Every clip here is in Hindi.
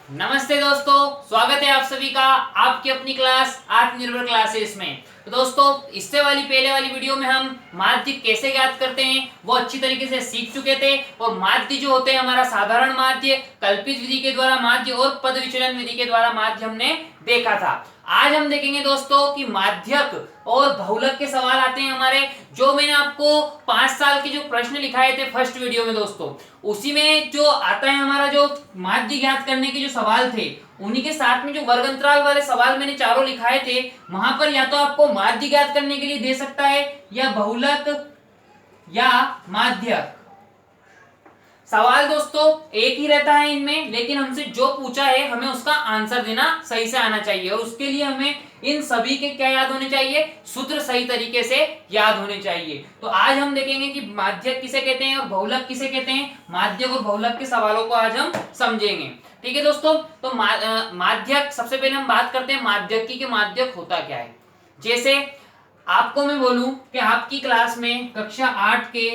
नमस्ते दोस्तों, स्वागत है आप सभी का आपकी अपनी क्लास आत्मनिर्भर क्लासेस में। तो दोस्तों, इससे पहले वाली वीडियो में हम माध्य कैसे ज्ञात करते हैं वो अच्छी तरीके से सीख चुके थे। और माध्य जो होते हैं हमारा साधारण माध्य, कल्पित विधि के द्वारा माध्य और पद विचलन विधि के द्वारा माध्य हमने देखा था। आज हम देखेंगे दोस्तों कि माध्यक और बहुलक के सवाल आते हैं हमारे, जो मैंने आपको 5 साल के जो प्रश्न लिखाए थे फर्स्ट वीडियो में दोस्तों, उसी में जो आता है हमारा जो माध्य ज्ञात करने के जो सवाल थे, उन्हीं के साथ में जो वर्ग अंतराल वाले सवाल मैंने चारों लिखाए थे, वहां पर या तो आपको माध्य ज्ञात करने के लिए दे सकता है या बहुलक या माध्यक। सवाल दोस्तों एक ही रहता है इनमें, लेकिन हमसे जो पूछा है हमें उसका आंसर देना सही से आना चाहिए। और उसके लिए हमें इन सभी के क्या याद होने चाहिए, सूत्र सही तरीके से याद होने चाहिए। तो आज हम देखेंगे कि माध्यक किसे कहते हैं और बहुलक किसे कहते हैं। माध्यक और बहुलक के सवालों को आज हम समझेंगे। ठीक है दोस्तों, तो माध्यक सबसे पहले हम बात करते हैं माध्यकी के माध्यक होता क्या है। जैसे आपको मैं बोलूं कि आपकी क्लास में कक्षा 8 के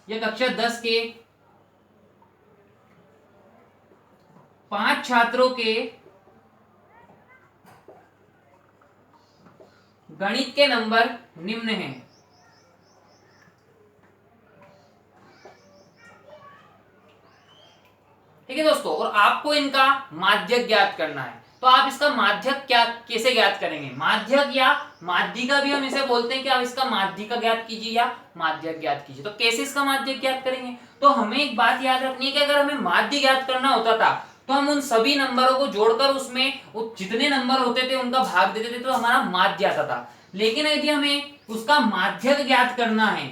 या कक्षा 10 के 5 छात्रों के गणित के नंबर निम्न हैं। ठीक है दोस्तों, और आपको इनका माध्यक ज्ञात करना है। तो आप इसका माध्यक क्या कैसे ज्ञात करेंगे। माध्यक या माध्यिका भी हम इसे बोलते हैं कि आप इसका माध्यिका ज्ञात कीजिए या माध्यक ज्ञात कीजिए। तो कैसे इसका माध्यक ज्ञात करेंगे, तो हमें एक बात याद रखनी है कि अगर हमें माध्य ज्ञात करना होता था तो हम उन सभी नंबरों को जोड़कर उसमें जितने नंबर होते थे उनका भाग देते थे, तो हमारा माध्य आता था। लेकिन यदि हमें उसका माध्यक ज्ञात करना है,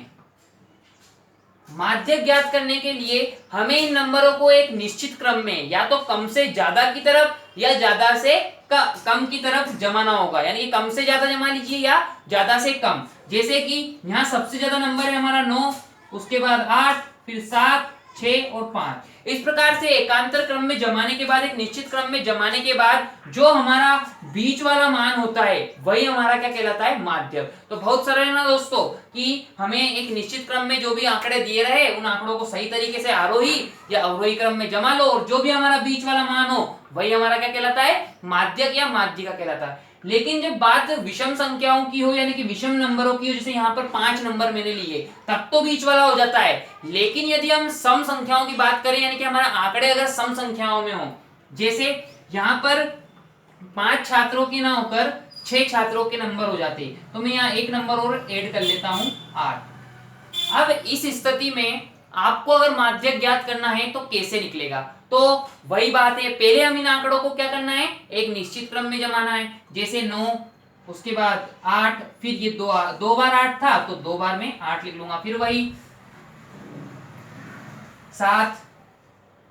माध्यक ज्ञात करने के लिए हमें इन नंबरों को एक निश्चित क्रम में या तो कम से ज्यादा की तरफ या ज्यादा से कम की तरफ जमाना होगा। यानी कम से ज्यादा जमा लीजिए या ज्यादा से कम। जैसे कि यहाँ सबसे ज्यादा नंबर है हमारा 9, उसके बाद 8, फिर 7, 6 और 5। इस प्रकार से एकांतर क्रम में जमाने के बाद, एक निश्चित क्रम में जमाने के बाद जो हमारा बीच वाला मान होता है वही हमारा क्या कहलाता है, माध्यक। तो बहुत सरल है ना दोस्तों कि हमें एक निश्चित क्रम में जो भी आंकड़े दिए रहे उन आंकड़ों को सही तरीके से आरोही या अवरोही क्रम में जमा लो, और जो भी हमारा बीच वाला मान हो वही हमारा क्या कहलाता है, माध्यक या माध्यिका कहलाता है। लेकिन जब बात विषम संख्याओं की हो, यानी कि विषम नंबरों की हो, जैसे यहाँ पर 5 नंबर मैंने लिए, तब तो बीच वाला हो जाता है। लेकिन यदि हम सम संख्याओं की बात करें, यानी कि हमारे आंकड़े अगर सम संख्याओं में हो, जैसे यहाँ पर 5 छात्रों की ना होकर 6 छात्रों के नंबर हो जाते, तो मैं यहाँ एक नंबर और ऐड कर लेता हूँ 8। अब इस स्थिति में आपको अगर माध्यक ज्ञात करना है तो कैसे निकलेगा, तो वही बात है, पहले हम इन आंकड़ों को क्या करना है, एक निश्चित क्रम में जमाना है। जैसे 9, उसके बाद 8, फिर ये दो बार 8 था तो 2 बार में 8 लिख लूंगा, फिर वही 7,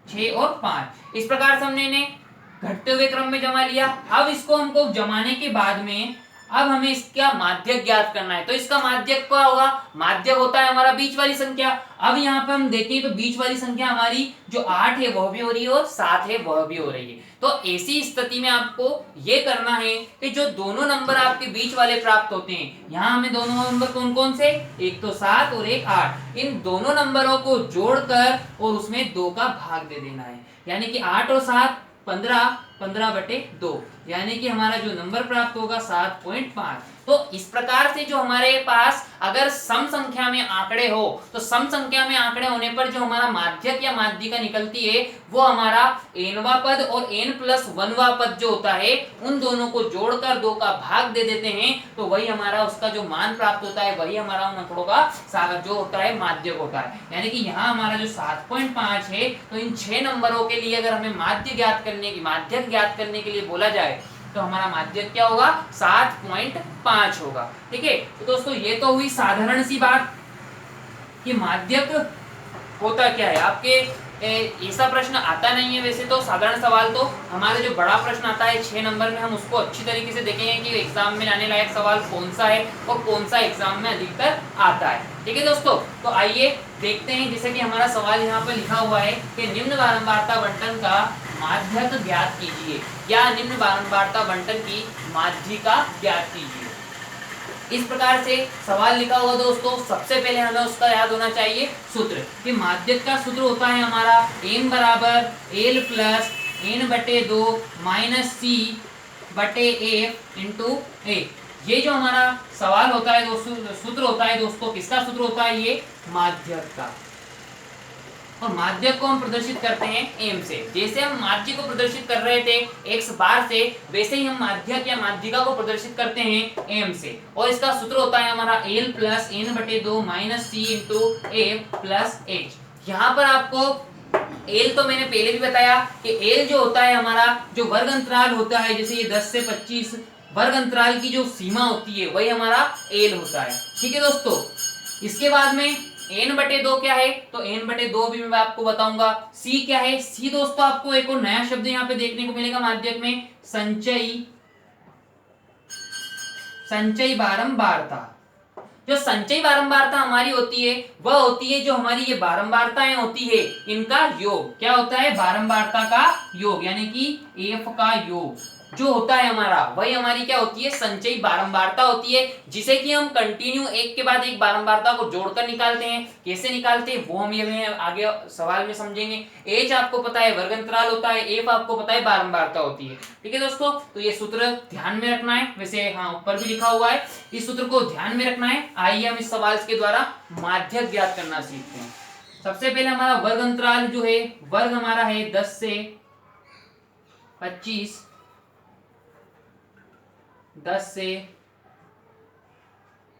6 और 5। इस प्रकार से हमने इन्हें घटते हुए क्रम में जमा लिया। अब इसको हमको जमाने के बाद में अब हमें इसका माध्यक ज्ञात करना है। तो इसका माध्यक क्या होगा, माध्यक होता है हमारा बीच वाली संख्या। अब यहाँ पे हम देखें तो बीच वाली संख्या हमारी जो 8 है वह भी हो रही है और 7 है वह भी हो रही है। तो ऐसी स्थिति में आपको ये करना है कि जो दोनों नंबर आपके बीच वाले प्राप्त होते हैं, यहाँ हमें दोनों नंबर कौन कौन से, एक तो 7 और एक 8, इन दोनों नंबरों को जोड़कर और उसमें 2 का भाग दे देना है। यानी कि 8 और 7 15, 15/2, यानी कि हमारा जो नंबर प्राप्त होगा 7.5। तो इस प्रकार से जो हमारे पास अगर सम संख्या में आंकड़े हो, तो सम संख्या में आंकड़े होने पर जो हमारा माध्यक या माध्यिका निकलती है वो हमारा nवां पद और n+1वां पद जो होता है उन दोनों को जोड़कर 2 का भाग दे देते हैं, तो वही हमारा उसका जो मान प्राप्त होता है वही हमारा उन आंकड़ों का जो होता है माध्यक होता है। यानी कि यहाँ हमारा जो 7.5 है, तो इन 6 नंबरों के लिए अगर हमें माध्यक ज्ञात करने के लिए बोला जाए तो हमारा माध्यक क्या होगा, 7.5 होगा। ठीक है, तो दोस्तों ये तो हुई साधारण सी बात कि माध्यक होता क्या है। आपके ऐसा प्रश्न आता नहीं है वैसे तो, साधारण सवाल तो हमारे जो बड़ा प्रश्न आता है 6 नंबर में, हम उसको अच्छी तरीके से देखेंगे कि एग्जाम में आने लायक सवाल कौन सा है और कौन सा एग्जाम में अधिकतर आता है। ठीक है दोस्तों, तो आइए देखते हैं। जैसे कि हमारा सवाल यहाँ पर लिखा हुआ है कि निम्न बारंबारता बंटन का माध्यक ज्ञात कीजिए या निम्न बारंबारता बंटन की माध्यिका ज्ञात कीजिए। इस प्रकार से सवाल लिखा हुआ दोस्तों, सबसे पहले हमें उसका याद होना चाहिए सूत्र कि माध्यक का सूत्र होता है हमारा m बराबर l प्लस n/2 माइनस सी बटे एफ इंटू ए। ये जो हमारा सवाल होता है दोस्तों, सूत्र होता है दोस्तों, किसका सूत्र होता है? ये माध्यक का। और माध्यक को हम प्रदर्शित करते हैं एम से। जैसे हम माध्य को प्रदर्शित कर रहे थे एक्स बार से, वैसे ही हम माध्यक या माध्यिका को प्रदर्शित करते हैं एम से। और इसका सूत्र होता है हमारा एल प्लस n/2 माइनस सी इंटू एफ प्लस एच। यहाँ पर आपको एल तो मैंने पहले भी बताया कि एल जो होता है हमारा, जो वर्ग अंतराल होता है, जैसे ये 10 से 25 वर्ग अंतराल की जो सीमा होती है वही हमारा एल होता है। ठीक है दोस्तों। इसके बाद में n/2 क्या है? तो n/2 भी मैं आपको बताऊंगा। c क्या है? c दोस्तों आपको एक और नया शब्द यहाँ पे देखने को मिलेगा माध्यक में, संचयी बारंबारता। जो संचयी बारंबारता हमारी होती है वह होती है जो हमारी ये बारंबारताएं होती है इनका योग। क्या होता है? बारंबारता का योग, यानी कि एफ का योग जो होता है हमारा, वही हमारी क्या होती है? संचयी बारंबारता होती है, जिसे कि हम कंटिन्यू एक के बाद एक बारंबारता को जोड़कर निकालते हैं। कैसे निकालते हैं वो हम ये आगे सवाल में समझेंगे। एच आपको पता है वर्ग अंतराल होता है, एफ आपको पता है बारंबारता होती है। ठीक है दोस्तों, तो ये सूत्र ध्यान में रखना है। वैसे हाँ ऊपर भी लिखा हुआ है, इस सूत्र को ध्यान में रखना है। आइए हम इस सवाल के द्वारा माध्यक ज्ञात करना सीखते हैं। सबसे पहले हमारा वर्ग अंतराल जो है, वर्ग हमारा है 10 से 25, 10 से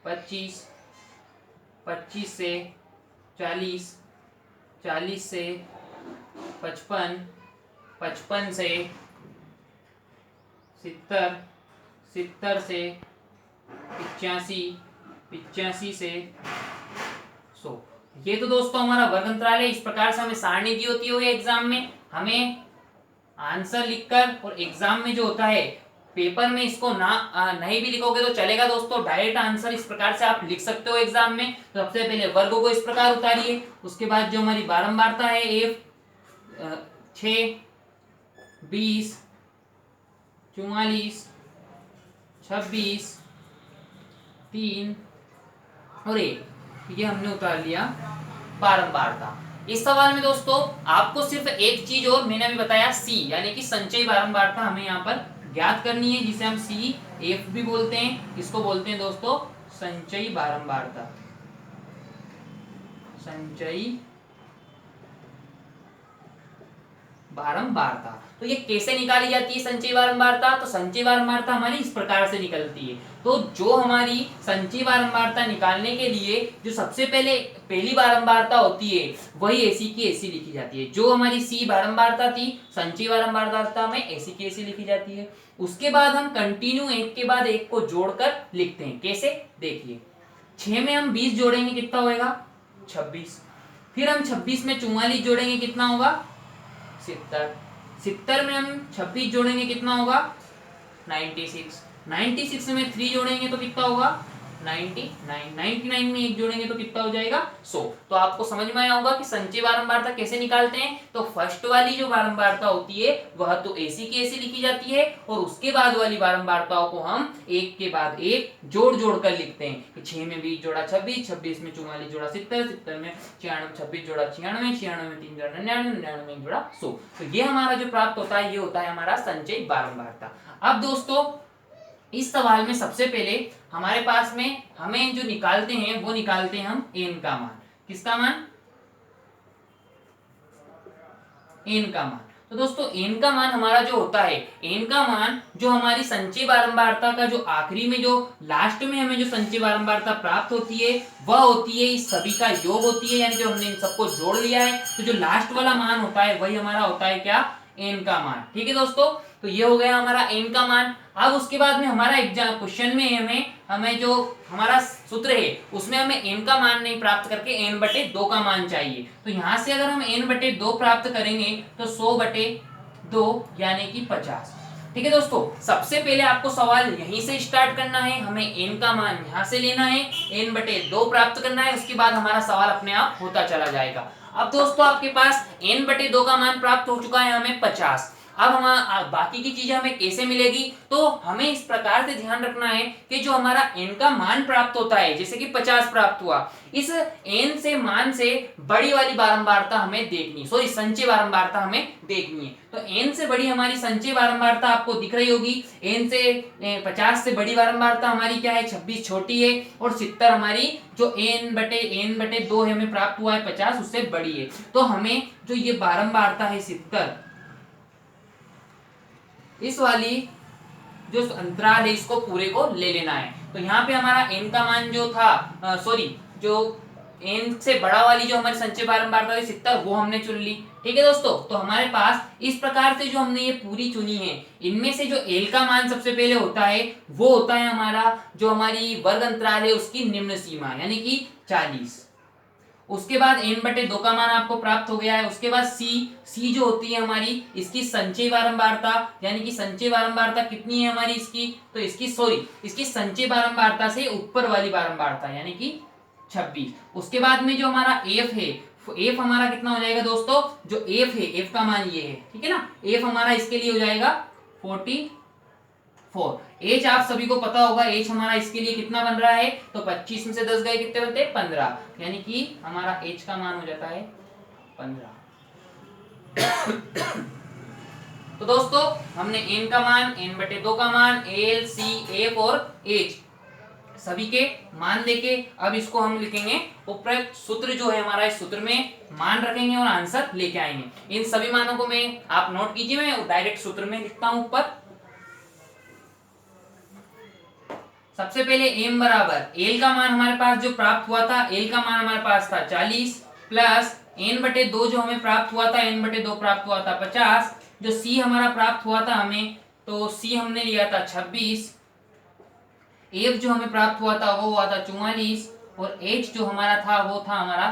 25, 25 से 40, 40 से 55, 55 से 70, 70 से 85, 85 से 100। ये तो दोस्तों हमारा वर्ग अंतराल है। इस प्रकार से हमें सारणी दी होती है एग्जाम में। हमें आंसर लिखकर, और एग्जाम में जो होता है पेपर में इसको नहीं भी लिखोगे तो चलेगा दोस्तों, डायरेक्ट आंसर इस प्रकार से आप लिख सकते हो एग्जाम में। तो सबसे पहले वर्ग को इस प्रकार उतारिए, उसके बाद जो हमारी बारंबारता है एफ 6, 20, 44, 26, 3 और 1, ये हमने उतार लिया बारंबारता। इस सवाल में दोस्तों आपको सिर्फ एक चीज और मैंने अभी बताया, सी यानी कि संचयी बारंबारता हमें यहाँ पर ज्ञात करनी है, जिसे हम सी एफ भी बोलते हैं। इसको बोलते हैं दोस्तों संचयी बारंबारता। संचयी बारंबारता। तो ये कैसे निकाली जाती है संचयी बारंबारता? तो संचयी बारंबारता हमारी इस प्रकार से निकलती है। तो जो हमारी संचयी बारंबारता निकालने के लिए जो सबसे पहली बारंबारता होती है वही ऐसी की ऐसी लिखी जाती है। जो हमारी सी बारंबारता थी, संचयी बारंबारता में ऐसी की ऐसी लिखी जाती है। उसके बाद हम कंटिन्यू एक के बाद एक को जोड़कर लिखते हैं। कैसे? देखिए, 6 में हम 20 जोड़ेंगे कितना होगा? 26। फिर हम 26 में 44 जोड़ेंगे कितना होगा? 70। 70 में हम 26 जोड़ेंगे कितना होगा? 96। 96 में 3 जोड़ेंगे तो कितना होगा? 99। 99 में 1 जोड़ेंगे तो कितना हो जाएगा? 100। तो आपको समझ में आया होगा कि संचयी बारंबारता कैसे निकालते हैं। तो फर्स्ट वाली जो बारंबारता होती है वह तो ऐसी की ऐसी लिखी जाती है, और उसके बाद वाली बारंबारताओं को हम एक के बाद एक जोड़ जोड़ कर लिखते हैं। 6 में 20 जोड़ा 26, 26 में 44 जोड़ा 70, 70 में 26 जोड़ा 96, 96 में 3 जोड़ा 99, 99 में 1 जोड़ा 100। तो ये हमारा जो प्राप्त होता है ये होता है हमारा संचयी बारंबारता। अब दोस्तों इस सवाल में सबसे पहले हमारे पास में हमें जो निकालते हैं वो निकालते हैं हम n का मान। किसका मान? n का मान। तो दोस्तों n का मान हमारा जो होता है, n का मान जो हमारी संचयी बारंबारता का जो आखिरी में जो लास्ट में हमें जो संचयी बारंबारता प्राप्त होती है वह होती है इस सभी का योग होती है, यानी जो हमने इन सबको जोड़ लिया है। तो जो लास्ट वाला मान होता है वही हमारा होता है क्या? n का मान। ठीक है दोस्तों, तो ये हो गया हमारा n का मान। अब उसके बाद में हमारा एग्जाम क्वेश्चन में हमें जो हमारा सूत्र है उसमें हमें n का मान नहीं प्राप्त करके n/2 का मान चाहिए। तो यहाँ से अगर हम n/2 प्राप्त करेंगे तो 100/2 यानी कि 50। ठीक है दोस्तों, सबसे पहले आपको सवाल यहीं से स्टार्ट करना है। हमें n का मान यहाँ से लेना है, n/2 प्राप्त करना है, उसके बाद हमारा सवाल अपने आप होता चला जाएगा। अब दोस्तों आपके पास n/2 का मान प्राप्त हो चुका है हमें 50। अब हम बाकी की चीजें हमें कैसे मिलेगी, तो हमें इस प्रकार से ध्यान रखना है कि जो हमारा n का मान प्राप्त होता है, जैसे कि 50 प्राप्त हुआ, इस n से मान से बड़ी वाली बारंबारता हमें देखनी है, सॉरी संचय बारंबारता हमें देखनी है। तो n से बड़ी हमारी संचय बारंबारता आपको दिख रही होगी। n से 50 से बड़ी बारंबारता हमारी क्या है, 26 छोटी है, और 70 हमारी जो n बटे 2 हमें प्राप्त हुआ है 50, उससे बड़ी है। तो हमें जो ये बारंबारता है 70, इस वाली जो अंतराल है इसको पूरे को ले लेना है। तो यहाँ पे हमारा n का मान जो था, सॉरी जो n से बड़ा वाली जो हमारी संचय बारंबारता थी 70, वो हमने चुन ली। ठीक है दोस्तों, तो हमारे पास इस प्रकार से जो हमने ये पूरी चुनी है, इनमें से जो l का मान सबसे पहले होता है वो होता है हमारा जो हमारी वर्ग अंतराल है उसकी निम्न सीमा, यानी कि 40। उसके बाद n/2 का मान आपको प्राप्त हो गया है। उसके बाद c जो होती है हमारी इसकी संचय बारंबारता, यानी कि संचय बारंबारता कितनी है हमारी इसकी, तो इसकी संचय बारंबारता से ऊपर वाली बारंबारता यानी कि 26। उसके बाद में जो हमारा f है, f हमारा कितना हो जाएगा दोस्तों, जो f है, f का मान ये है, ठीक है ना, f हमारा इसके लिए हो जाएगा 44। h आप सभी को पता होगा, h हमारा इसके लिए कितना बन रहा है, तो 25 में से 10 गए कितने बनते हैं, 15, यानी कि हमारा h का मान हो जाता है 15। तो दोस्तों हमने n का मान, n/2 का मान, l, c, f और h सभी के मान लेके अब इसको हम लिखेंगे उपरोक्त सूत्र जो है हमारा, इस सूत्र में मान रखेंगे और आंसर लेके आएंगे। इन सभी मानों को मैं, आप नोट कीजिए, मैं डायरेक्ट सूत्र में लिखता हूं ऊपर। सबसे पहले m बराबर l का मान हमारे पास जो प्राप्त हुआ था, l का मान हमारे पास था 40 प्लस n/2 जो हमें प्राप्त हुआ था, n/2 प्राप्त हुआ था 50। जो c हमारा प्राप्त हुआ था हमें, तो c हमने लिया था 26। f जो हमें प्राप्त हुआ था वो हुआ था 44, और h जो हमारा था वो था हमारा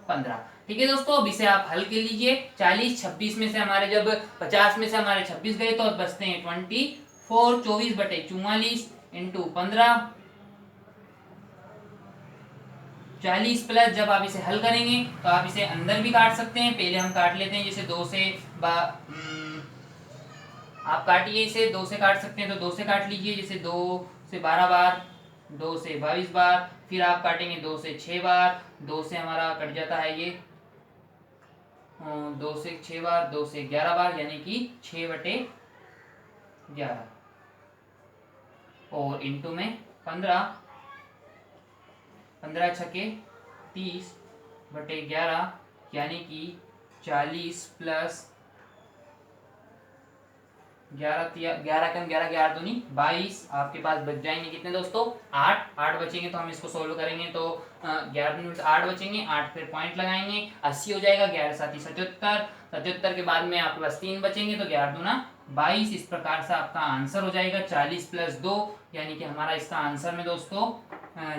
15। ठीक है दोस्तों, अब इसे आप हल कर लीजिए। 40 26 में से हमारे जब 50 में से हमारे 26 गए तो अब बचते हैं 24। 24/44 इंटू 15, 40 प्लस, जब आप इसे हल करेंगे तो आप इसे अंदर भी काट सकते हैं। पहले हम काट लेते हैं, जैसे 2 से आप काटिए, इसे 2 से काट सकते हैं तो 2 से काट लीजिए, जैसे 2 से 12 बार, 2 से 22 बार, फिर आप काटेंगे 2 से 6 बार, 2 से हमारा कट जाता है ये 2 से 6 बार, 2 से 11 बार, यानी कि 6/11, और इंटू में 15, 15 छके 30/11, यानी कि 40 प्लस 11 कम 11 11 दूनी 22। आपके पास बच जाएंगे कितने दोस्तों, 8 बचेंगे। तो हम इसको सोल्व करेंगे तो 11 दूनी 8 बचेंगे, 8 फिर पॉइंट लगाएंगे, 80 हो जाएगा, 11 साथी 77, 77 के बाद में आपके पास 3 बचेंगे, तो 11 दूना 22। इस प्रकार से आपका आंसर हो जाएगा 40 + 2, यानी कि हमारा इसका आंसर में दोस्तों,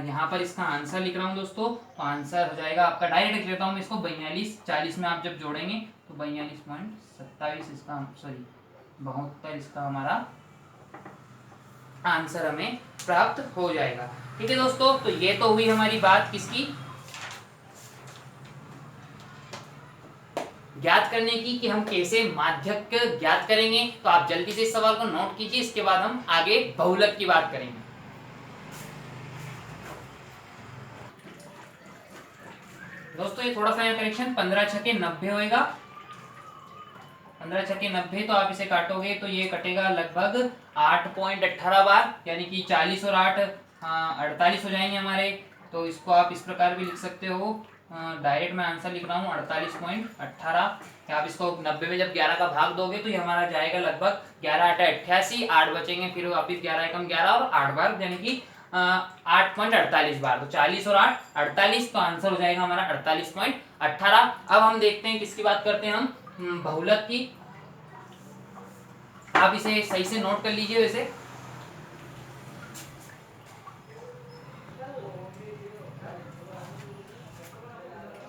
यहाँ पर इसका आंसर लिख रहा हूँ दोस्तों, तो आंसर हो जाएगा आपका, डायरेक्ट लिख लेता हूँ मैं इसको, 42। 40 में आप जब जोड़ेंगे तो 42.27 इसका, सॉरी 72 इसका हमारा आंसर हमें प्राप्त हो जाएगा। ठीक है दोस्तों, तो ये तो हुई हमारी बात किसकी, ज्ञात करने की, कि हम कैसे माध्यक ज्ञात करेंगे। तो आप जल्दी से इस सवाल को नोट कीजिए, इसके बाद हम आगे बहुलक की बात करेंगे। दोस्तों ये थोड़ा सा यहाँ करेक्शन, 15 छके 90 होएगा, 15 छके 90, तो आप इसे काटोगे तो ये कटेगा लगभग 8.18 बार, यानी कि 40 और 8 48 हो जाएंगे हमारे। तो इसको आप इस प्रकार भी लिख सकते हो, डायरेक्ट मैं आंसर लिख रहा हूँ 48.18। आप इसको 90 में जब 11 का भाग दोगे तो ये हमारा जाएगा लगभग 11 8 88, 8 बचेंगे, फिर वापिस 11 एकम 11 और 8 बार, यानी कि 8.48 बार। तो 40 और 8 48, तो आंसर हो जाएगा हमारा 48.18। अब हम देखते हैं किसकी बात करते हैं, हम बहुलक की। आप इसे सही से नोट कर लीजिए। वैसे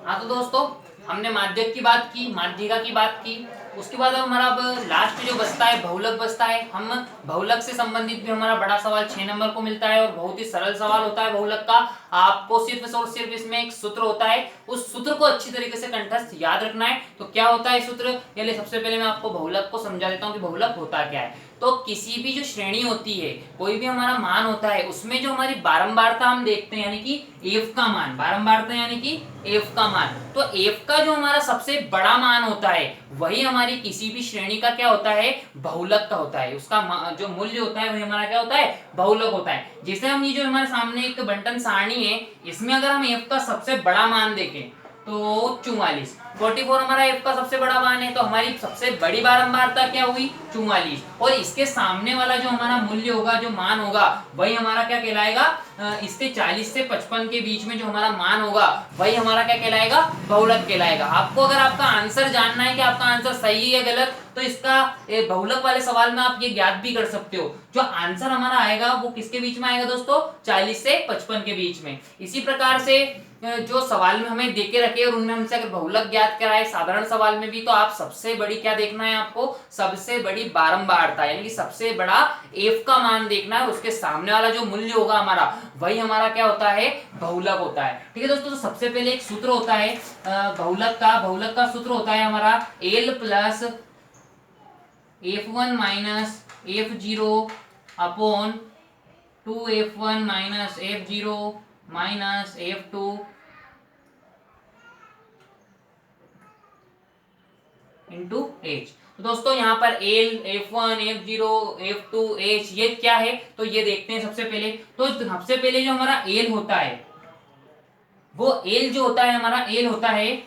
हाँ, तो दोस्तों हमने माध्यक की बात की, माध्यिका की बात की, उसके बाद हमारा अब लास्ट में जो बचता है बहुलक बचता है। हम बहुलक से संबंधित भी हमारा बड़ा सवाल 6 नंबर को मिलता है और बहुत ही सरल सवाल होता है बहुलक का। आपको सिर्फ और सिर्फ इसमें एक सूत्र होता है, उस सूत्र को अच्छी तरीके से कंठस्थ याद रखना है। तो क्या होता है सूत्र, चलिए सबसे पहले मैं आपको बहुलक को समझा देता हूँ कि बहुलक होता क्या है। तो किसी भी जो श्रेणी होती है, कोई भी हमारा मान होता है, उसमें जो हमारी बारंबारता हम देखते हैं, यानी कि एफ का मान, बारंबारता यानी कि एफ का मान, तो एफ का जो हमारा सबसे बड़ा मान होता है वही हमारी किसी भी श्रेणी का क्या होता है, बहुलक का होता है। उसका जो मूल्य होता है वही हमारा क्या होता है, बहुलक होता है। जैसे हम ये जो हमारे सामने एक बंटन सारणी है, इसमें अगर हम एफ का सबसे बड़ा मान देखें तो 44, 44 हमारा एफ का सबसे बड़ा मान है, तो हमारी सबसे बड़ी बारंबारता क्या हुई, 44, और इसके सामने वाला जो हमारा मूल्य होगा, जो मान होगा, वही हमारा क्या कहलाएगा, इसके 40 से 55 के बीच में जो हमारा मान होगा वही हमारा क्या कहलाएगा, बहुलक कहलाएगा। आपको अगर आपका आंसर जानना है कि आपका आंसर सही है या गलत, तो इसका बहुलक वाले सवाल में आप ये ज्ञात भी कर सकते हो। जो आंसर हमारा आएगा वो किसके बीच में आएगा दोस्तों, 40 से 55 के बीच में। इसी प्रकार से जो सवाल में हमें देके रखे और उनमें हमसे अगर बहुलक ज्ञात कराए साधारण सवाल में भी, तो आप सबसे बड़ी क्या देखना है, आपको सबसे बड़ी बारंबारता यानी कि सबसे बड़ा एफ का मान देखना है, और उसके सामने वाला जो मूल्य होगा हमारा वही हमारा क्या होता है, बहुलक होता है। ठीक है दोस्तों, तो सबसे पहले एक सूत्र होता है बहुलक का सूत्र होता है हमारा L plus f1 minus f0 upon 2f1 minus f0 minus f2 into h। तो दोस्तों यहाँ पर L, F1, F0, F2, H ये क्या है, तो ये देखते हैं सबसे पहले। तो सबसे पहले जो हमारा L होता है, वो L जो होता है हमारा L होता है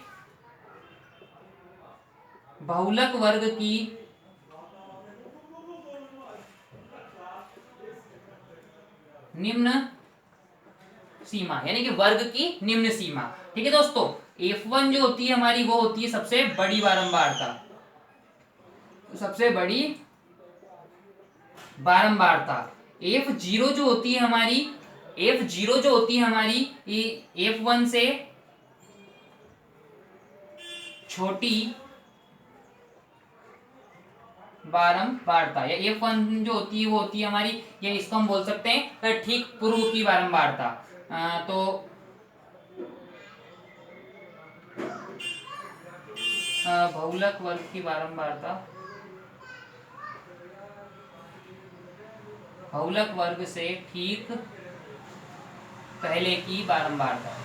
बहुलक वर्ग की निम्न सीमा, यानी कि वर्ग की निम्न सीमा। ठीक है दोस्तों, F1 जो होती है हमारी, वो होती है सबसे बड़ी बारंबारता, सबसे बड़ी बारंबारता। F0 जो होती है हमारी, F0 जो होती है हमारी F1 से छोटी बारंबारता, या F1 जो होती है वो होती है हमारी, या इसको हम बोल सकते हैं ठीक पूर्व की बारंबारता। तो बहुलक वर्ग की बारंबारता, बहुलक वर्ग से ठीक पहले की बारंबारता।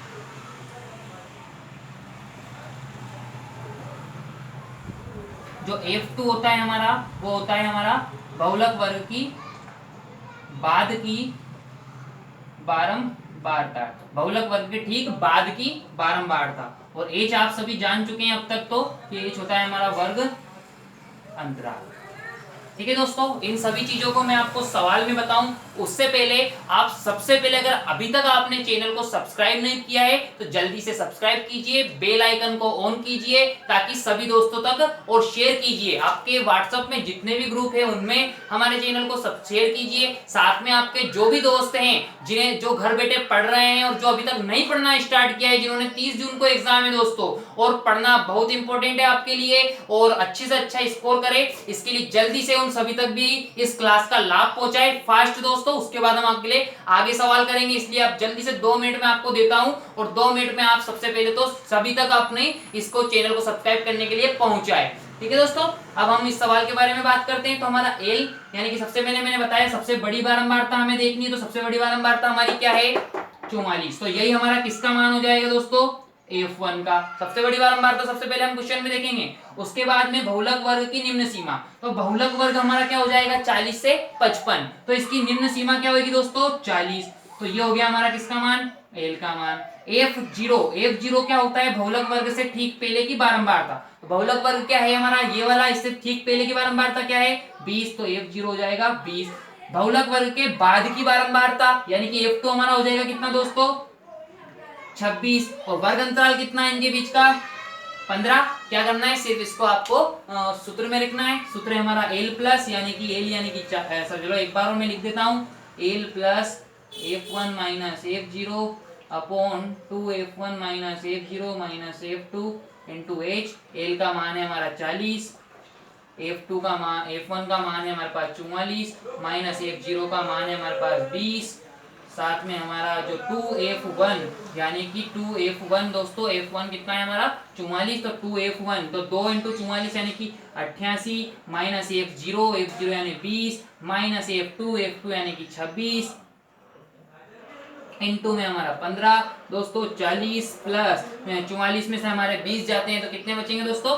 जो F2 होता है हमारा, वो होता है हमारा बहुलक वर्ग की बाद की बारंबारता, बहुलक वर्ग के ठीक बाद की बारंबारता। और H आप सभी जान चुके हैं अब तक, तो कि H होता है हमारा वर्ग अंतराल। ठीक है दोस्तों, इन सभी चीजों को मैं आपको सवाल में बताऊं उससे पहले, आप सबसे पहले अगर अभी तक आपने चैनल को सब्सक्राइब नहीं किया है तो जल्दी से सब्सक्राइब कीजिए, बेल आइकन को ऑन कीजिए ताकि सभी दोस्तों तक, और शेयर कीजिए। आपके व्हाट्सएप में जितने भी ग्रुप है उनमें हमारे चैनल को सब शेयर कीजिए। साथ में आपके जो भी दोस्त हैं जिन्हें जो घर बैठे पढ़ रहे हैं और जो अभी तक नहीं पढ़ना स्टार्ट किया है, जिन्होंने 30 जून को एग्जाम है दोस्तों, और पढ़ना बहुत इंपॉर्टेंट है आपके लिए, और अच्छे से अच्छा स्कोर करे, इसके लिए जल्दी से उन सभी तक भी इस क्लास का लाभ पहुंचाए फास्ट दोस्तों। उसके बाद हम आपके लिए आगे सवाल करेंगे, इसलिए आप जल्दी से 2 मिनट में आपको देता हूं, और 2 मिनट में आप सबसे पहले तो सभी तक अपने इसको चैनल को सब्सक्राइब करने के लिए पहुंचाए। ठीक है दोस्तों, अब हम इस सवाल के बारे में बात करते हैं। तो हमारा एल यानी कि सबसे पहले मैंने बताया सबसे बड़ी बारंबारता हमें देखनी है, तो सबसे बड़ी बारंबारता हमारी क्या है, 44। तो यही हमारा किसका मान हो जाएगा दोस्तों, F1 का। सबसे बड़ी बारंबारता सबसे पहले हम क्वेश्चन में देखेंगे। उसके बाद में बहुलक वर्ग की निम्न सीमा, तो बहुलक वर्ग हमारा क्या हो जाएगा, 40 से 55, तो इसकी निम्न सीमा क्या होगी दोस्तों, 40। तो ये हो गया हमारा किसका मान, L का मान। F0 क्या होता है, बहुलक वर्ग से ठीक पहले की बारंबारता। तो बहुलक वर्ग क्या है हमारा, ये वाला, इससे ठीक पहले की बारंबारता क्या है, 20, तो F0 हो जाएगा 20। बहुलक वर्ग के बाद की बारंबारता यानी कि F2 हमारा हो जाएगा कितना दोस्तों, 26, और वर्ग अंतराल कितना है इनके बीच का, 15। क्या करना है, सिर्फ इसको आपको सूत्र में लिखना है। सूत्र है हमारा L प्लस यानी कि L यानी कि चलो एक बार और मैं लिख देता हूँ, L plus F1 minus F0 upon 2F1 minus F0 minus F2 into H। L का मान है हमारा 40 F2 का मान, F1 का मान है हमारे पास 44 माइनस F0 का मान है हमारे पास 20, साथ में हमारा जो 2F1 यानी कि 2F1 दोस्तों, F1 कितना है हमारा 44, तो 2F1 तो 2 इंटू 44 यानी कि 88 माइनस F0, F0 यानी 20 माइनस F2, F2 यानी कि 26 इंटू में हमारा 15 दोस्तों, 40 प्लस 44 में से हमारे 20 जाते हैं तो कितने बचेंगे दोस्तों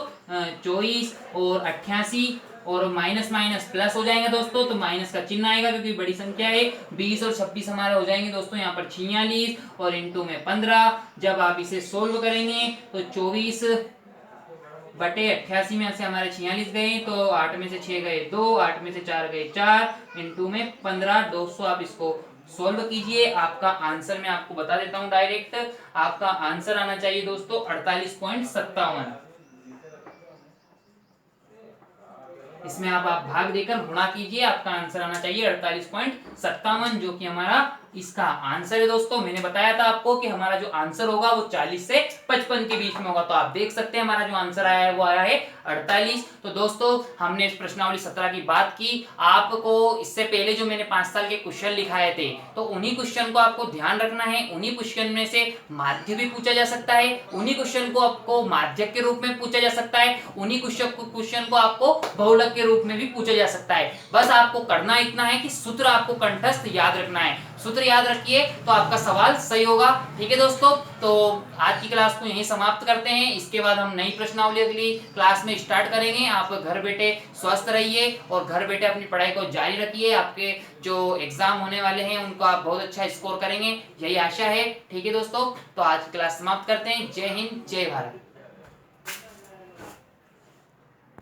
24 और 88 और माइनस माइनस प्लस हो जाएंगे दोस्तों, तो माइनस का चिन्ह आएगा क्योंकि बड़ी संख्या है। 20 और 26 हमारे हो जाएंगे दोस्तों यहाँ पर 46 और इंटू में 15। जब आप इसे सोल्व करेंगे तो 24 बटे 88 में से हमारे 46 गए तो 8 में से 6 गए 2, 8 में से 4 गए 4 इंटू में 15। दोस्तों आप इसको सोल्व कीजिए, आपका आंसर मैं आपको बता देता हूं डायरेक्ट, आपका आंसर आना चाहिए दोस्तों 48.57। इसमें आप भाग देकर गुणा कीजिए, आपका आंसर आना चाहिए 48.57, जो कि हमारा इसका आंसर है दोस्तों। मैंने बताया था आपको कि हमारा जो आंसर होगा वो 40 से 55 के बीच में होगा, तो आप देख सकते हैं हमारा जो आंसर आया है वो आया है 48। तो दोस्तों हमने इस प्रश्नावली 17 की बात की। आपको इससे पहले जो मैंने 5 साल के क्वेश्चन लिखाए थे तो उन्हीं क्वेश्चन को आपको ध्यान रखना है, उन्हीं क्वेश्चन में से माध्य भी पूछा जा सकता है, उन्हीं क्वेश्चन को आपको माध्यक के रूप में पूछा जा सकता है, उन्हीं क्वेश्चन को आपको बहुलक के रूप में भी पूछा जा सकता है। बस आपको करना इतना है कि सूत्र आपको कंठस्थ याद रखना है, सूत्र याद रखिए तो आपका सवाल सही होगा। ठीक है दोस्तों, तो आज की क्लास को यहीं समाप्त करते हैं। इसके बाद हम नई प्रश्नावली अगली क्लास में स्टार्ट करेंगे। आप घर बैठे स्वस्थ रहिए और घर बैठे अपनी पढ़ाई को जारी रखिए। आपके जो एग्जाम होने वाले हैं उनको आप बहुत अच्छा स्कोर करेंगे, यही आशा है। ठीक है दोस्तों, तो आज की क्लास समाप्त करते हैं। जय हिंद, जय भारत।